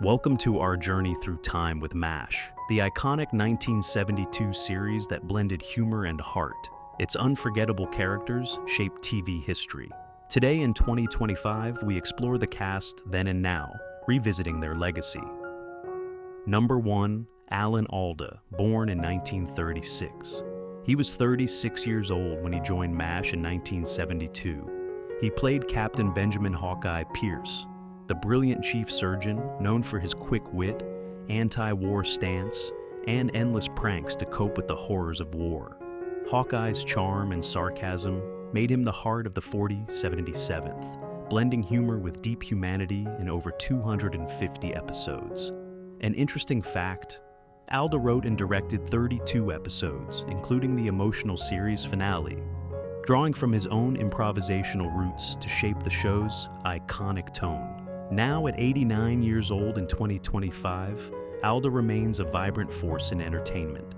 Welcome to our journey through time with MASH, the iconic 1972 series that blended humor and heart. Its unforgettable characters shaped TV history. Today in 2025, we explore the cast then and now, revisiting their legacy. Number 1. Alan Alda, born in 1936. He was 36 years old when he joined MASH in 1972. He played Captain Benjamin Hawkeye Pierce, the brilliant chief surgeon known for his quick wit, anti-war stance, and endless pranks to cope with the horrors of war. Hawkeye's charm and sarcasm made him the heart of the 4077th, blending humor with deep humanity in over 250 episodes. An interesting fact, Alda wrote and directed 32 episodes, including the emotional series finale, drawing from his own improvisational roots to shape the show's iconic tone. Now at 89 years old in 2025, Alda remains a vibrant force in entertainment.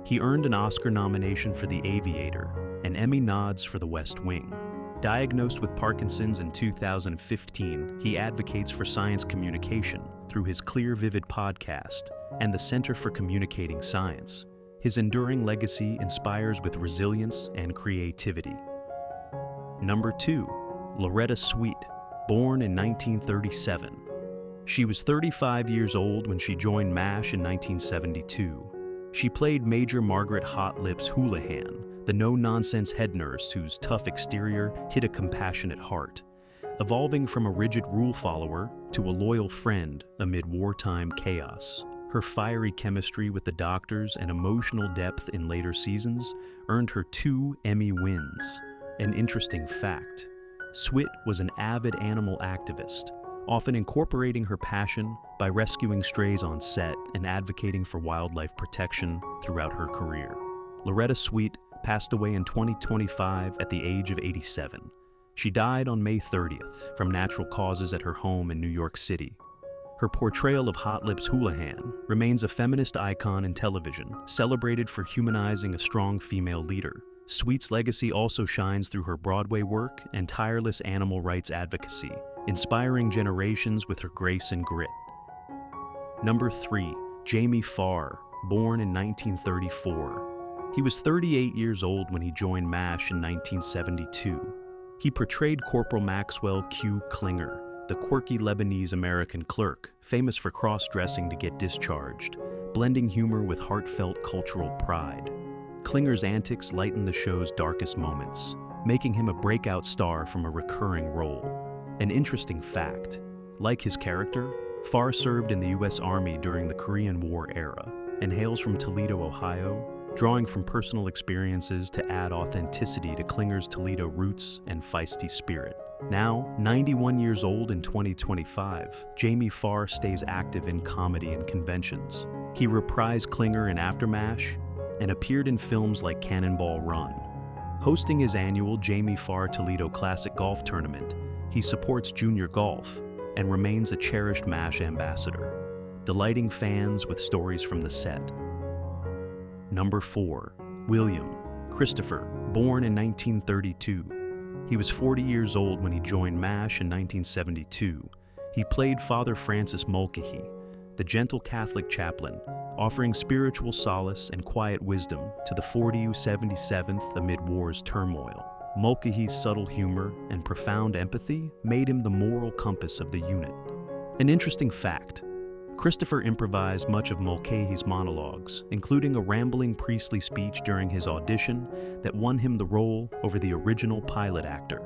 He earned an Oscar nomination for The Aviator and Emmy nods for The West Wing. Diagnosed with Parkinson's in 2015, he advocates for science communication through his Clear Vivid podcast and the Center for Communicating Science. His enduring legacy inspires with resilience and creativity. Number 2. Loretta Swit, born in 1937. She was 35 years old when she joined MASH in 1972. She played Major Margaret Hot Lips Houlihan, the no-nonsense head nurse whose tough exterior hid a compassionate heart, evolving from a rigid rule follower to a loyal friend amid wartime chaos. Her fiery chemistry with the doctors and emotional depth in later seasons earned her 2 Emmy wins. An interesting fact, Swit was an avid animal activist, often incorporating her passion by rescuing strays on set and advocating for wildlife protection throughout her career. Loretta Swit passed away in 2025 at the age of 87. She died on May 30th from natural causes at her home in New York City. Her portrayal of Hot Lips Houlihan remains a feminist icon in television, celebrated for humanizing a strong female leader. Swit's legacy also shines through her Broadway work and tireless animal rights advocacy, inspiring generations with her grace and grit. Number 3. Jamie Farr, born in 1934. He was 38 years old when he joined MASH in 1972. He portrayed Corporal Maxwell Q. Klinger, the quirky Lebanese-American clerk, famous for cross-dressing to get discharged, blending humor with heartfelt cultural pride. Klinger's antics lightened the show's darkest moments, making him a breakout star from a recurring role. An interesting fact, like his character, Farr served in the U.S. Army during the Korean War era and hails from Toledo, Ohio, drawing from personal experiences to add authenticity to Klinger's Toledo roots and feisty spirit. Now, 91 years old in 2025, Jamie Farr stays active in comedy and conventions. He reprised Klinger in Aftermash and appeared in films like Cannonball Run. Hosting his annual Jamie Farr Toledo Classic Golf Tournament, he supports junior golf and remains a cherished MASH ambassador, delighting fans with stories from the set. Number 4. William Christopher, born in 1932. He was 40 years old when he joined MASH in 1972. He played Father Francis Mulcahy, the gentle Catholic chaplain, offering spiritual solace and quiet wisdom to the 4077th amid war's turmoil. Mulcahy's subtle humor and profound empathy made him the moral compass of the unit. An interesting fact, Christopher improvised much of Mulcahy's monologues, including a rambling priestly speech during his audition that won him the role over the original pilot actor.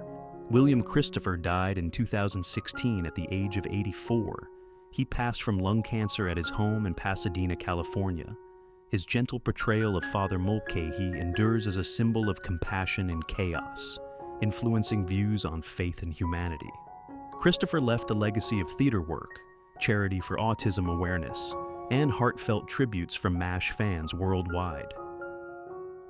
William Christopher died in 2016 at the age of 84. He passed from lung cancer at his home in Pasadena, California. His gentle portrayal of Father Mulcahy endures as a symbol of compassion in chaos, influencing views on faith and humanity. Christopher left a legacy of theater work, charity for autism awareness, and heartfelt tributes from MASH fans worldwide.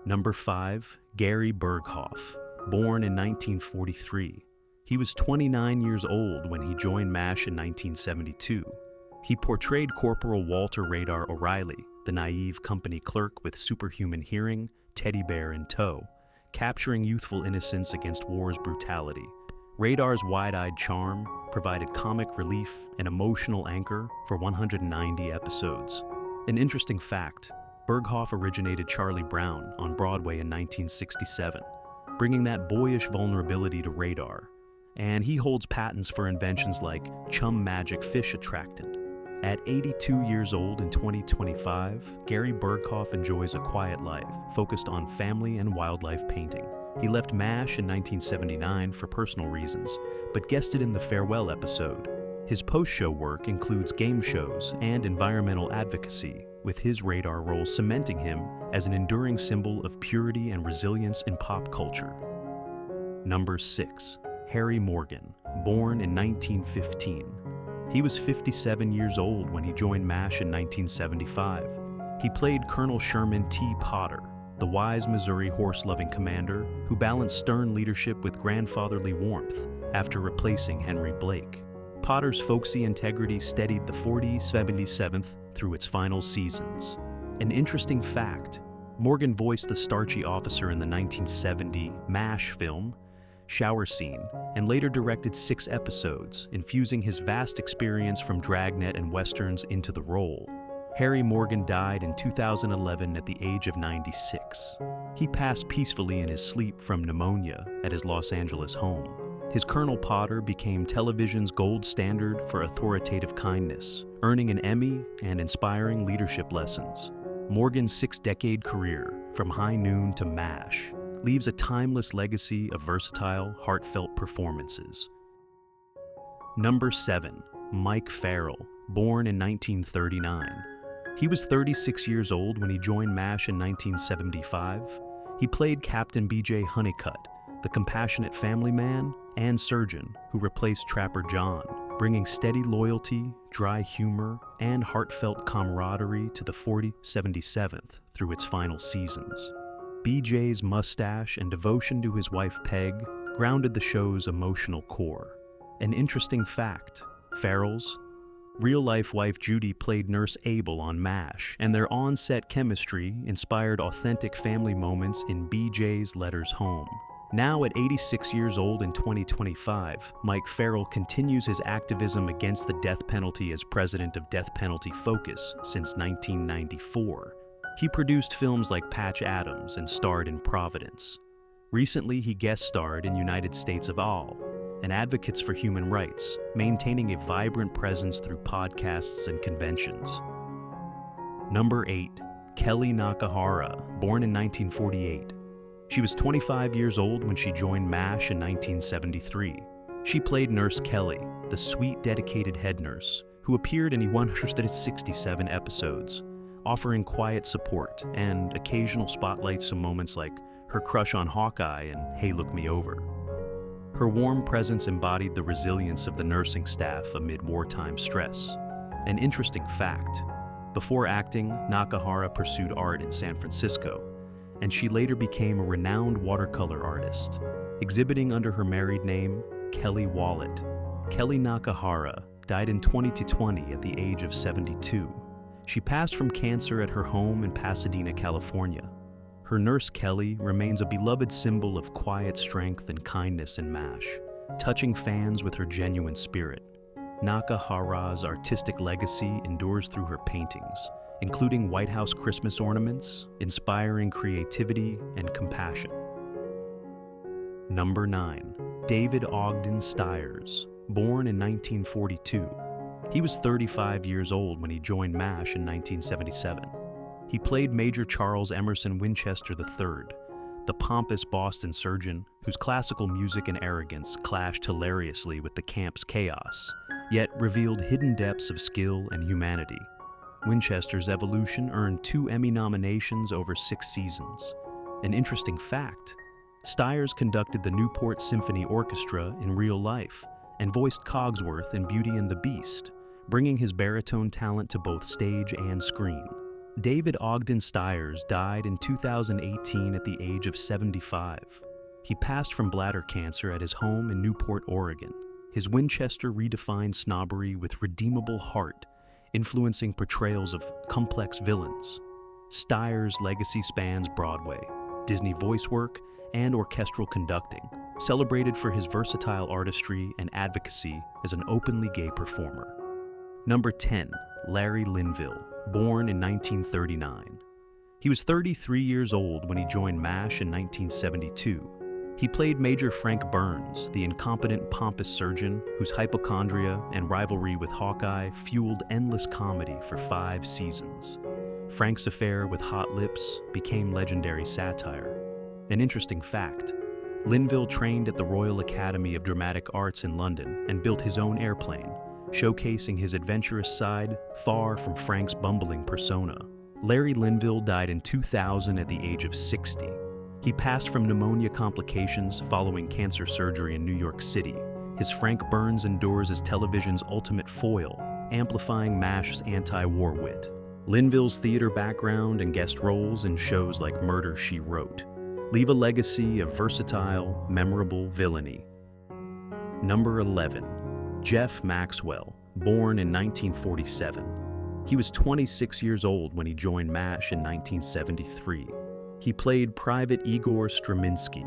Number 5. Gary Burghoff, born in 1943. He was 29 years old when he joined MASH in 1972. He portrayed Corporal Walter Radar O'Reilly, the naive company clerk with superhuman hearing, teddy bear in tow, capturing youthful innocence against war's brutality. Radar's wide-eyed charm provided comic relief and emotional anchor for 190 episodes. An interesting fact, Burghoff originated Charlie Brown on Broadway in 1967, bringing that boyish vulnerability to radar, and he holds patents for inventions like Chum Magic Fish Attractant. At 82 years old in 2025, Gary Burghoff enjoys a quiet life focused on family and wildlife painting. He left MASH in 1979 for personal reasons, but guested in the Farewell episode. His post-show work includes game shows and environmental advocacy, with his radar role cementing him as an enduring symbol of purity and resilience in pop culture. Number 6. Harry Morgan, born in 1915. He was 57 years old when he joined MASH in 1975. He played Colonel Sherman T. Potter, the wise Missouri horse-loving commander who balanced stern leadership with grandfatherly warmth after replacing Henry Blake. Potter's folksy integrity steadied the 77th through its final seasons. An interesting fact, Morgan voiced the starchy officer in the 1970 MASH film, Shower Scene, and later directed 6 episodes, infusing his vast experience from Dragnet and Westerns into the role. Harry Morgan died in 2011 at the age of 96. He passed peacefully in his sleep from pneumonia at his Los Angeles home. His Colonel Potter became television's gold standard for authoritative kindness, earning an Emmy and inspiring leadership lessons. Morgan's 6-decade career, from High Noon to MASH, leaves a timeless legacy of versatile, heartfelt performances. Number 7. Mike Farrell, born in 1939. He was 36 years old when he joined MASH in 1975. He played Captain B.J. Honeycutt, the compassionate family man and surgeon who replaced Trapper John, bringing steady loyalty, dry humor, and heartfelt camaraderie to the 77th through its final seasons. BJ's mustache and devotion to his wife Peg grounded the show's emotional core. An interesting fact, Farrell's real-life wife Judy played Nurse Abel on MASH, and their on-set chemistry inspired authentic family moments in BJ's letters home. Now at 86 years old in 2025, Mike Farrell continues his activism against the death penalty as president of Death Penalty Focus since 1994. He produced films like Patch Adams and starred in Providence. Recently, he guest-starred in United States of All, and advocates for human rights, maintaining a vibrant presence through podcasts and conventions. Number 8. Kellye Nakahara, born in 1948. She was 25 years old when she joined MASH in 1973. She played Nurse Kelly, the sweet, dedicated head nurse, who appeared in 167 episodes, offering quiet support and occasional spotlights of moments like her crush on Hawkeye and Hey Look Me Over. Her warm presence embodied the resilience of the nursing staff amid wartime stress. An interesting fact, before acting, Nakahara pursued art in San Francisco, and she later became a renowned watercolor artist, exhibiting under her married name, Kelly Wallet. Kellye Nakahara died in 2020 at the age of 72. She passed from cancer at her home in Pasadena, California. Her nurse Kelly remains a beloved symbol of quiet strength and kindness in MASH, touching fans with her genuine spirit. Nakahara's artistic legacy endures through her paintings, including White House Christmas ornaments, inspiring creativity and compassion. Number 9. David Ogden Stiers, born in 1942. He was 35 years old when he joined MASH in 1977. He played Major Charles Emerson Winchester III, the pompous Boston surgeon whose classical music and arrogance clashed hilariously with the camp's chaos, yet revealed hidden depths of skill and humanity. Winchester's evolution earned 2 Emmy nominations over 6 seasons. An interesting fact, Stiers conducted the Newport Symphony Orchestra in real life and voiced Cogsworth in Beauty and the Beast, bringing his baritone talent to both stage and screen. David Ogden Stiers died in 2018 at the age of 75. He passed from bladder cancer at his home in Newport, Oregon. His Winchester redefined snobbery with redeemable heart, influencing portrayals of complex villains. Stiers' legacy spans Broadway, Disney voice work, and orchestral conducting, celebrated for his versatile artistry and advocacy as an openly gay performer. Number 10, Larry Linville, born in 1939. He was 33 years old when he joined MASH in 1972. He played Major Frank Burns, the incompetent, pompous surgeon whose hypochondria and rivalry with Hawkeye fueled endless comedy for 5 seasons. Frank's affair with Hot Lips became legendary satire. An interesting fact, Linville trained at the Royal Academy of Dramatic Arts in London and built his own airplane, showcasing his adventurous side far from Frank's bumbling persona. Larry Linville died in 2000 at the age of 60. He passed from pneumonia complications following cancer surgery in New York City. His Frank Burns endures as television's ultimate foil, amplifying MASH's anti-war wit. Linville's theater background and guest roles in shows like Murder, She Wrote leave a legacy of versatile, memorable villainy. Number 11, Jeff Maxwell, born in 1947. He was 26 years old when he joined MASH in 1973. He played Private Igor Straminsky,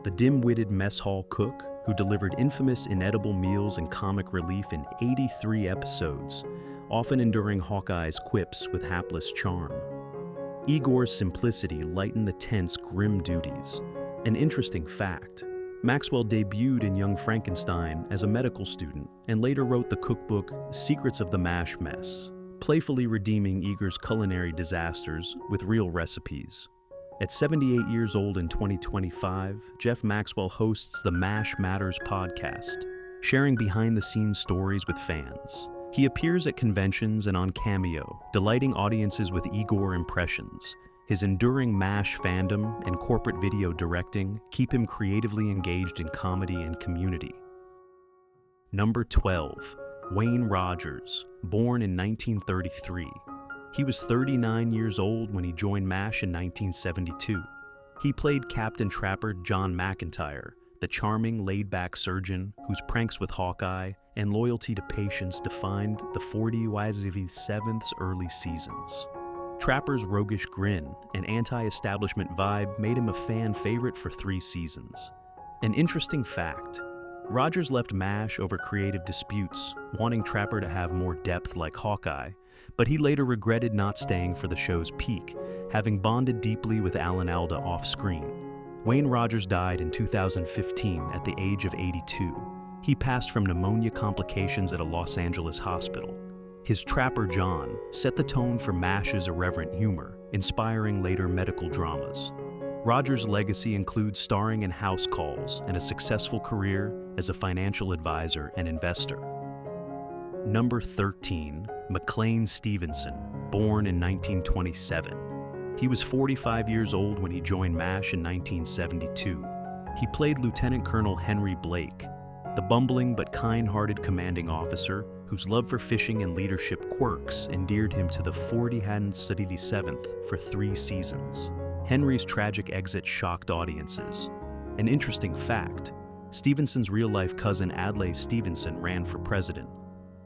the dim-witted mess hall cook who delivered infamous inedible meals and comic relief in 83 episodes, often enduring Hawkeye's quips with hapless charm. Igor's simplicity lightened the tense, grim duties. An interesting fact, Maxwell debuted in Young Frankenstein as a medical student and later wrote the cookbook Secrets of the MASH Mess, playfully redeeming Igor's culinary disasters with real recipes. At 78 years old in 2025, Jeff Maxwell hosts the MASH Matters podcast, sharing behind-the-scenes stories with fans. He appears at conventions and on Cameo, delighting audiences with Igor impressions. His enduring MASH fandom and corporate video directing keep him creatively engaged in comedy and community. Number 12, Wayne Rogers, born in 1933. He was 39 years old when he joined MASH in 1972. He played Captain Trapper John McIntyre, the charming, laid-back surgeon whose pranks with Hawkeye and loyalty to patients defined the 40 YZV-7's early seasons. Trapper's roguish grin and anti-establishment vibe made him a fan favorite for 3 seasons. An interesting fact, Rogers left MASH over creative disputes, wanting Trapper to have more depth like Hawkeye, but he later regretted not staying for the show's peak, having bonded deeply with Alda off-screen. Wayne Rogers died in 2015 at the age of 82. He passed from pneumonia complications at a Los Angeles hospital. His Trapper John set the tone for MASH's irreverent humor, inspiring later medical dramas. Rogers' legacy includes starring in House Calls and a successful career as a financial advisor and investor. Number 13, McLean Stevenson, born in 1927. He was 45 years old when he joined MASH in 1972. He played Lieutenant Colonel Henry Blake, the bumbling but kind-hearted commanding officer whose love for fishing and leadership quirks endeared him to the 47th for 3 seasons. Henry's tragic exit shocked audiences. An interesting fact, Stevenson's real-life cousin Adlai Stevenson ran for president,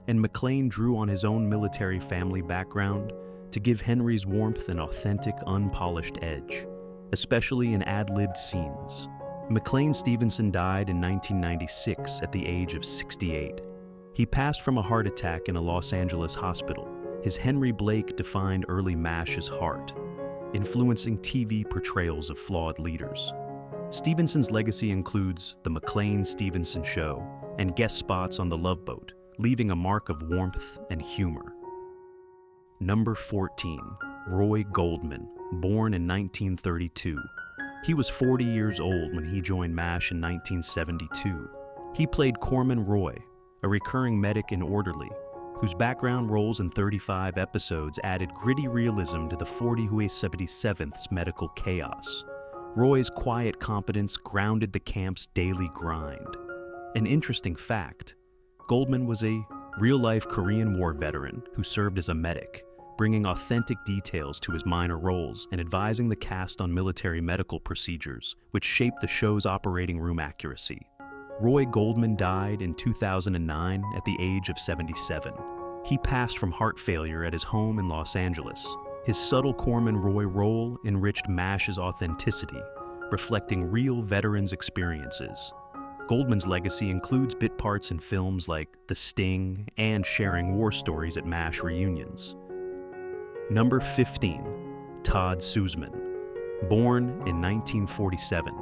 and McLean drew on his own military family background to give Henry's warmth an authentic, unpolished edge, especially in ad-libbed scenes. McLean Stevenson died in 1996 at the age of 68. He passed from a heart attack in a Los Angeles hospital. His Henry Blake defined early MASH's heart, influencing TV portrayals of flawed leaders. Stevenson's legacy includes The McLean Stevenson Show and guest spots on The Love Boat, leaving a mark of warmth and humor. Number 14, Roy Goldman, born in 1932. He was 40 years old when he joined MASH in 1972. He played Corman Roy, a recurring medic and orderly, whose background roles in 35 episodes added gritty realism to the 47th's medical chaos. Roy's quiet competence grounded the camp's daily grind. An interesting fact, Goldman was a real-life Korean War veteran who served as a medic, bringing authentic details to his minor roles and advising the cast on military medical procedures, which shaped the show's operating room accuracy. Roy Goldman died in 2009 at the age of 77. He passed from heart failure at his home in Los Angeles. His subtle Corman Roy role enriched MASH's authenticity, reflecting real veterans' experiences. Goldman's legacy includes bit parts in films like The Sting and sharing war stories at MASH reunions. Number 15, Todd Susman. Born in 1947,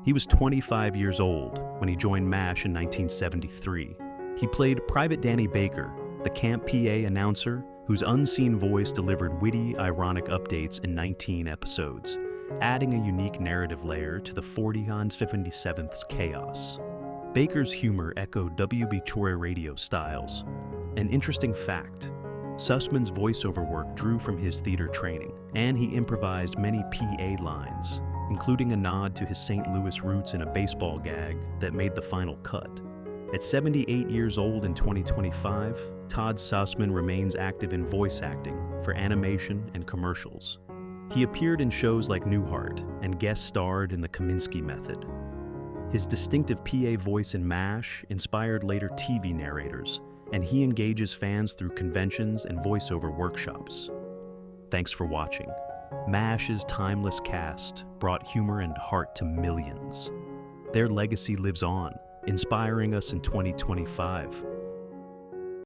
he was 25 years old when he joined MASH in 1973. He played Private Danny Baker, the camp PA announcer whose unseen voice delivered witty, ironic updates in 19 episodes, adding a unique narrative layer to the 47th's chaos. Baker's humor echoed W.B. Troy radio styles. An interesting fact, Susman's voiceover work drew from his theater training, and he improvised many PA lines, including a nod to his St. Louis roots in a baseball gag that made the final cut. At 78 years old in 2025, Todd Susman remains active in voice acting for animation and commercials. He appeared in shows like Newhart and guest starred in The Kaminsky Method. His distinctive PA voice in MASH inspired later TV narrators, and he engages fans through conventions and voiceover workshops. Thanks for watching. MASH's timeless cast brought humor and heart to millions. Their legacy lives on, inspiring us in 2025